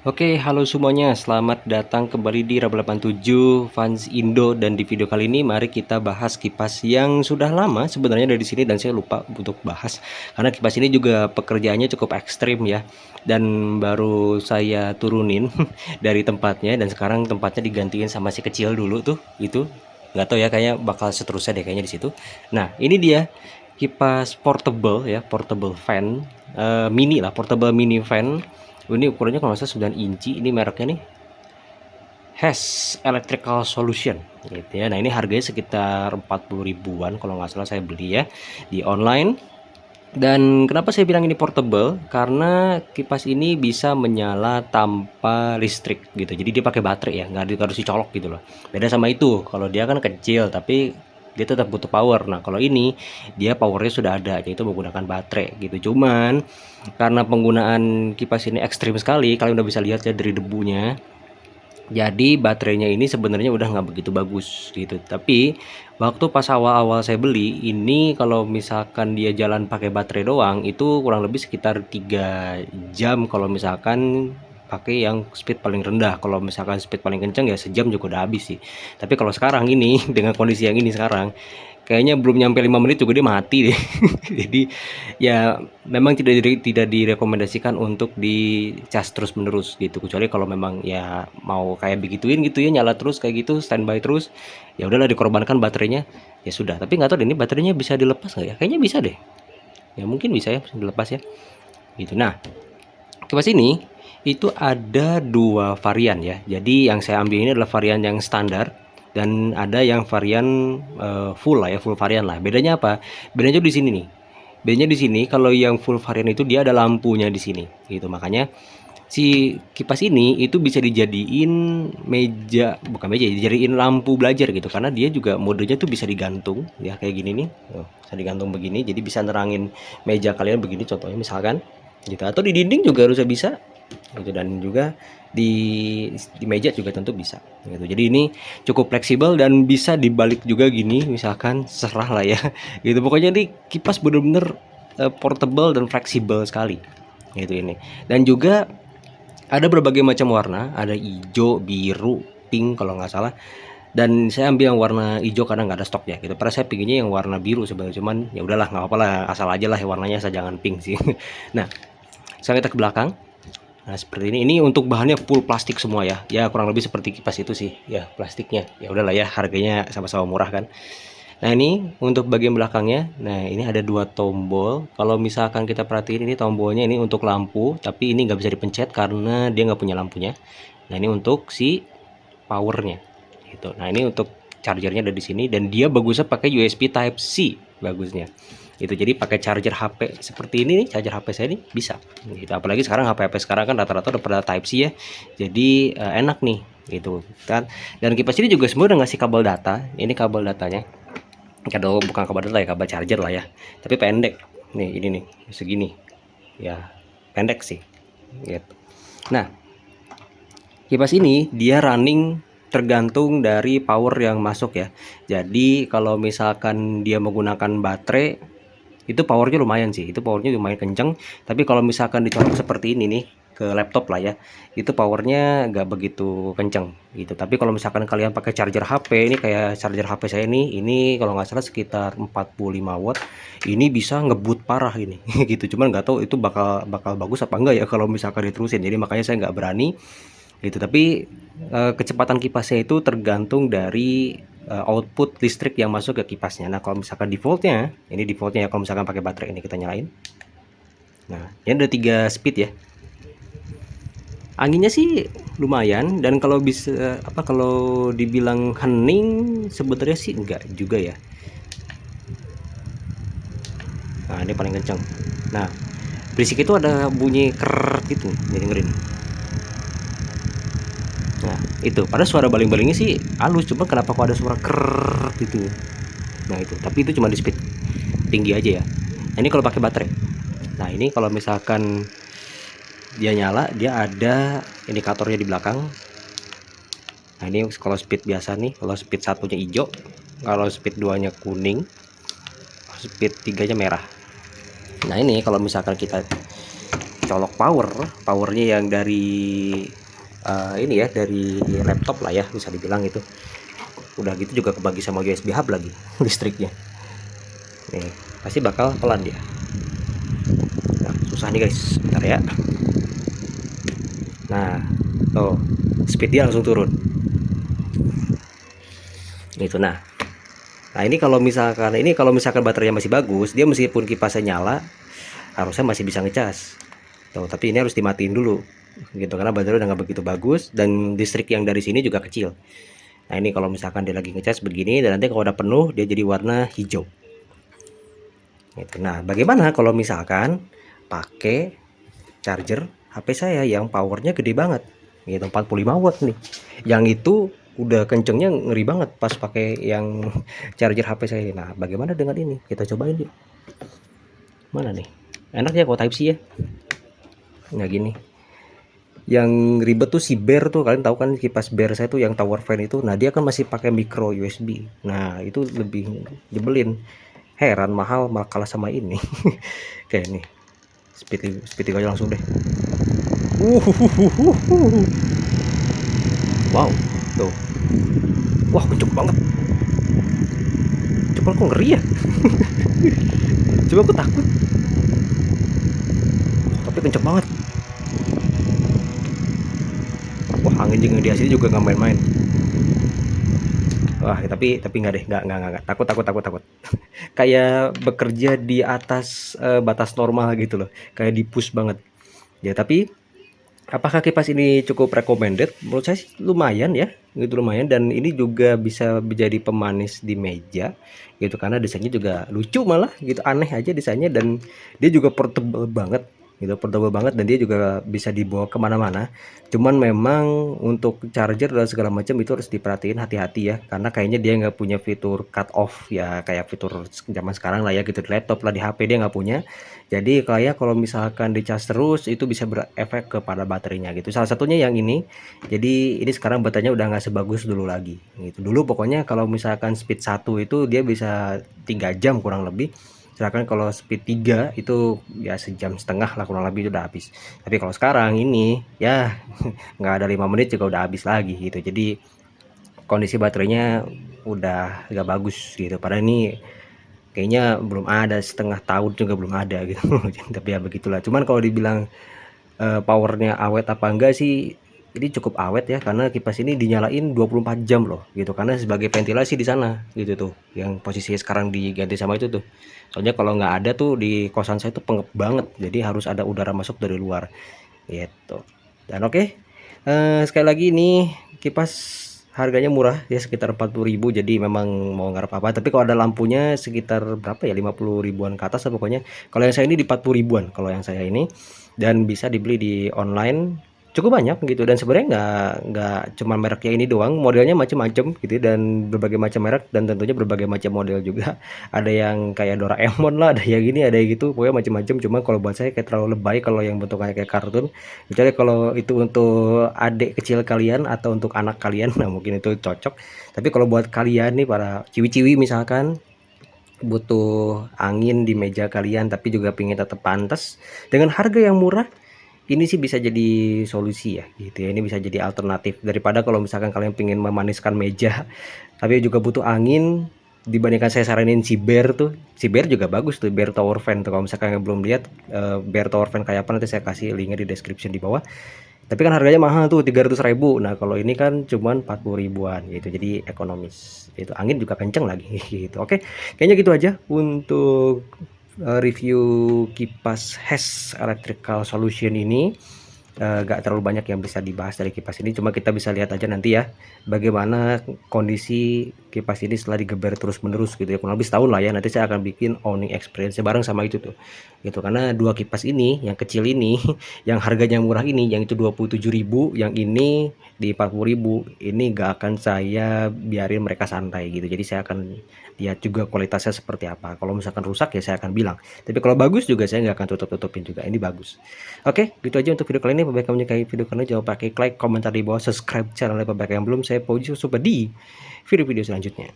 Oke, halo semuanya. Selamat datang kembali di Raba 87 Fans Indo, dan di video kali ini mari kita bahas kipas yang sudah lama sebenarnya dari sini dan saya lupa untuk bahas karena kipas ini juga pekerjaannya cukup ekstrim ya. Dan baru saya turunin dari tempatnya dan sekarang tempatnya digantiin sama si kecil dulu tuh. Itu nggak tahu ya, kayaknya bakal seterusnya deh kayaknya di situ. Nah, ini dia kipas portable ya, portable fan, mini lah, portable mini fan. Ini ukurannya kalau nggak salah 9 inci. Ini mereknya nih Has Electrical Solution gitu ya. Nah, ini harganya sekitar 40 ribuan kalau nggak salah saya beli ya di online. Dan kenapa saya bilang ini portable? Karena kipas ini bisa menyala tanpa listrik gitu. Jadi dia pakai baterai ya, nggak harus dicolok gitu loh. Beda sama itu, kalau dia kan kecil tapi dia tetap butuh power. Nah, kalau ini dia powernya sudah ada, yaitu menggunakan baterai gitu. Cuman karena penggunaan kipas ini ekstrim sekali, kalian udah bisa lihat ya dari debunya. Jadi baterainya ini sebenarnya udah nggak begitu bagus gitu. Tapi waktu pas awal-awal saya beli ini, kalau misalkan dia jalan pakai baterai doang itu kurang lebih sekitar 3 jam kalau misalkan pakai yang speed paling rendah. Kalau misalkan speed paling kenceng ya sejam juga udah habis sih. Tapi kalau sekarang ini dengan kondisi yang ini sekarang, kayaknya belum nyampe 5 menit juga dia mati deh. Jadi ya memang tidak direkomendasikan untuk dicas terus menerus gitu, kecuali kalau memang ya mau kayak begituin gitu ya, nyala terus kayak gitu, standby terus, ya udahlah dikorbankan baterainya, ya sudah. Tapi nggak tahu deh ini baterainya bisa dilepas nggak ya, kayaknya bisa deh, ya mungkin bisa ya dilepas ya gitu. Nah, kipas ini itu ada dua varian ya. Jadi yang saya ambil ini adalah varian yang standar dan ada yang varian full lah ya, full varian lah. Bedanya apa? Bedanya di sini nih. Bedanya di sini, kalau yang full varian itu dia ada lampunya di sini gitu. Makanya si kipas ini itu bisa dijadiin meja, bukan meja, dijadiin lampu belajar gitu, karena dia juga modenya tuh bisa digantung ya, kayak gini nih. Bisa digantung begini, jadi bisa nerangin meja kalian begini contohnya misalkan gitu, atau di dinding juga harusnya bisa gitu, dan juga di meja juga tentu bisa gitu. Jadi ini cukup fleksibel dan bisa dibalik juga gini misalkan, serah lah ya gitu. Pokoknya ini kipas bener-bener portable dan fleksibel sekali gitu ini. Dan juga ada berbagai macam warna, ada hijau, biru, pink kalau nggak salah. Dan saya ambil yang warna hijau karena nggak ada stok ya gitu. Padahal saya pinginnya yang warna biru sebenarnya, cuman ya udahlah nggak apa-apa lah, asal aja lah warnanya, asal jangan pink sih. Nah, sekarang kita ke belakang. Nah, seperti ini. Ini untuk bahannya full plastik semua ya. Ya kurang lebih seperti kipas itu sih ya, plastiknya. Ya udahlah ya, harganya sama-sama murah kan. Nah, ini untuk bagian belakangnya. Nah, ini ada dua tombol. Kalau misalkan kita perhatiin, ini tombolnya ini untuk lampu, tapi ini nggak bisa dipencet karena dia nggak punya lampunya. Nah, ini untuk si powernya gitu. Nah, ini untuk chargernya ada di sini, dan dia bagusnya pakai USB Type C bagusnya. Itu jadi pakai charger HP seperti ini nih, charger HP saya ini bisa. Gitu. Apalagi sekarang HP-HP sekarang kan rata-rata udah pada Type C ya. Jadi enak nih gitu kan. Dan kipas ini juga semua udah ngasih kabel data. Ini kabel datanya. Kalau bukan kabel data ya, kabel charger lah ya. Tapi pendek. Nih, ini nih, segini. Ya, pendek sih. Gitu. Nah, kipas ini dia running tergantung dari power yang masuk ya. Jadi kalau misalkan dia menggunakan baterai, itu powernya lumayan sih, itu powernya lumayan kenceng. Tapi kalau misalkan dicolok seperti ini nih ke laptop lah ya, itu powernya nggak begitu kenceng gitu. Tapi kalau misalkan kalian pakai charger HP, ini kayak charger HP saya ini kalau nggak salah sekitar 45 watt, ini bisa ngebut parah ini gitu. Cuman nggak tahu itu bakal bagus apa enggak ya kalau misalkan diterusin. Jadi makanya saya nggak berani gitu. Tapi kecepatan kipasnya itu tergantung dari output listrik yang masuk ke kipasnya. Nah, kalau misalkan defaultnya, ini defaultnya ya, kalau misalkan pakai baterai ini kita nyalain. Nah, ini ada 3 speed ya. Anginnya sih lumayan, dan kalau bisa kalau dibilang hening sebenarnya sih enggak juga ya. Nah, ini paling kencang. Nah, berisik itu ada bunyi ker gitu, jadi dengerin. Nah, itu padahal suara baling-balingnya sih halus, cuma kenapa kok ada suara ker gitu. Nah, itu tapi itu cuma di speed tinggi aja ya. Nah, ini kalau pakai baterai. Nah, ini kalau misalkan dia nyala, dia ada indikatornya di belakang. Nah, ini kalau speed biasa nih, kalau speed satunya hijau, kalau speed 2 nya kuning, speed 3 nya merah. Nah, ini kalau misalkan kita colok powernya yang dari ini ya, dari laptop lah ya bisa dibilang itu. Udah gitu juga kebagi sama USB hub lagi listriknya. Nih pasti bakal pelan dia. Nah, susah nih guys, bentar ya. Nah tuh speed dia langsung turun gitu. Nah ini kalau misalkan baterainya masih bagus, dia meskipun kipasnya nyala harusnya masih bisa ngecas tuh, tapi ini harus dimatiin dulu gitu karena baterai udah nggak begitu bagus dan listrik yang dari sini juga kecil. Nah ini kalau misalkan dia lagi ngecas begini, dan nanti kalau udah penuh dia jadi warna hijau gitu. Nah bagaimana kalau misalkan pakai charger HP saya yang powernya gede banget gitu, 45 watt nih, yang itu udah kencengnya ngeri banget pas pakai yang charger HP saya ini. Nah bagaimana dengan ini, kita cobain yuk. Mana nih enak ya kalau Type C ya. Nah gini, yang ribet tuh si Bear tuh, kalian tahu kan kipas Bear saya tuh yang tower fan itu. Nah dia kan masih pakai micro USB, nah itu lebih jebelin, heran mahal malah kalah sama ini. Kayak nih speed aja langsung deh. Wow tuh, wah kenceng banget. Coba kok ngeri ya. Coba aku takut, tapi kenceng banget. Wah angin juga di sini juga nggak main-main. Wah tapi nggak deh, nggak takut. Kayak bekerja di atas batas normal gitu loh, kayak di push banget ya. Tapi apakah kipas ini cukup recommended? Menurut saya sih lumayan ya gitu, lumayan. Dan ini juga bisa menjadi pemanis di meja gitu karena desainnya juga lucu malah gitu, aneh aja desainnya. Dan dia juga portable banget gitu, portable banget, dan dia juga bisa dibawa kemana-mana. Cuman memang untuk charger dan segala macam itu harus diperhatiin, hati-hati ya, karena kayaknya dia nggak punya fitur cut off ya, kayak fitur zaman sekarang lah ya gitu, di laptop lah, di HP dia nggak punya. Jadi kayak kalau misalkan dicas terus itu bisa berefek kepada baterainya gitu. Salah satunya yang ini. Jadi ini sekarang baterainya udah nggak sebagus dulu lagi gitu. Dulu pokoknya kalau misalkan speed 1 itu dia bisa 3 jam kurang lebih. Sedangkan kalau speed 3 itu ya sejam setengah lah kurang lebih, itu udah habis. Tapi kalau sekarang ini ya nggak ada 5 menit juga udah habis lagi gitu. Jadi kondisi baterainya udah nggak bagus gitu. Padahal ini kayaknya belum ada, setengah tahun juga belum ada gitu. Tapi ya begitulah. Cuman kalau dibilang powernya awet apa enggak sih, ini cukup awet ya, karena kipas ini dinyalain 24 jam loh gitu, karena sebagai ventilasi di sana gitu tuh, yang posisinya sekarang diganti sama itu tuh. Soalnya kalau nggak ada tuh di kosan saya tuh pengep banget, jadi harus ada udara masuk dari luar gitu. Dan oke, sekali lagi ini kipas harganya murah ya, sekitar 40.000. Jadi memang mau ngarep apa, tapi kalau ada lampunya sekitar berapa ya, 50 ribuan ke atas lah pokoknya. Kalau yang saya ini di 40 ribuan kalau yang saya ini, dan bisa dibeli di online cukup banyak gitu. Dan sebenarnya nggak cuma mereknya ini doang, modelnya macam-macam gitu, dan berbagai macam merek, dan tentunya berbagai macam model juga. Ada yang kayak Doraemon lah, ada yang gini, ada yang gitu, pokoknya macam-macam. Cuma kalau buat saya kayak terlalu lebay kalau yang bentuknya kayak kartun. Kecuali kalau itu untuk adik kecil kalian atau untuk anak kalian, nah mungkin itu cocok. Tapi kalau buat kalian nih para ciwi-ciwi misalkan butuh angin di meja kalian tapi juga pengen tetap pantas dengan harga yang murah, ini sih bisa jadi solusi ya gitu ya. Ini bisa jadi alternatif daripada kalau misalkan kalian pengen memaniskan meja tapi juga butuh angin. Dibandingkan saya saranin si Bear tuh, si Bear juga bagus tuh, Bear Tower Fan tuh. Kalau misalkan yang belum lihat Bear Tower Fan kayak apa, nanti saya kasih linknya di description di bawah. Tapi kan harganya mahal tuh, 300.000. Nah kalau ini kan cuman 40 ribuan gitu, jadi ekonomis. Itu angin juga kenceng lagi gitu. Oke, kayaknya gitu aja untuk review kipas Hess Electrical Solution ini. Gak terlalu banyak yang bisa dibahas dari kipas ini, cuma kita bisa lihat aja nanti ya bagaimana kondisi kipas ini setelah digeber terus menerus gitu ya, kurang lebih setahun lah ya. Nanti saya akan bikin owning experience bareng sama itu tuh gitu, karena dua kipas ini, yang kecil ini yang harganya murah ini, yang itu 27.000, yang ini di 40.000, ini gak akan saya biarin mereka santai gitu. Jadi saya akan lihat juga kualitasnya seperti apa. Kalau misalkan rusak ya saya akan bilang, tapi kalau bagus juga saya nggak akan tutup-tutupin juga, ini bagus. Oke, gitu aja untuk video kali ini. Apabila kamu menyukai video kali ini, jangan lupa klik like, komentar di bawah, subscribe channel apabila yang belum. Saya Pauji Super di video-video selanjutnya.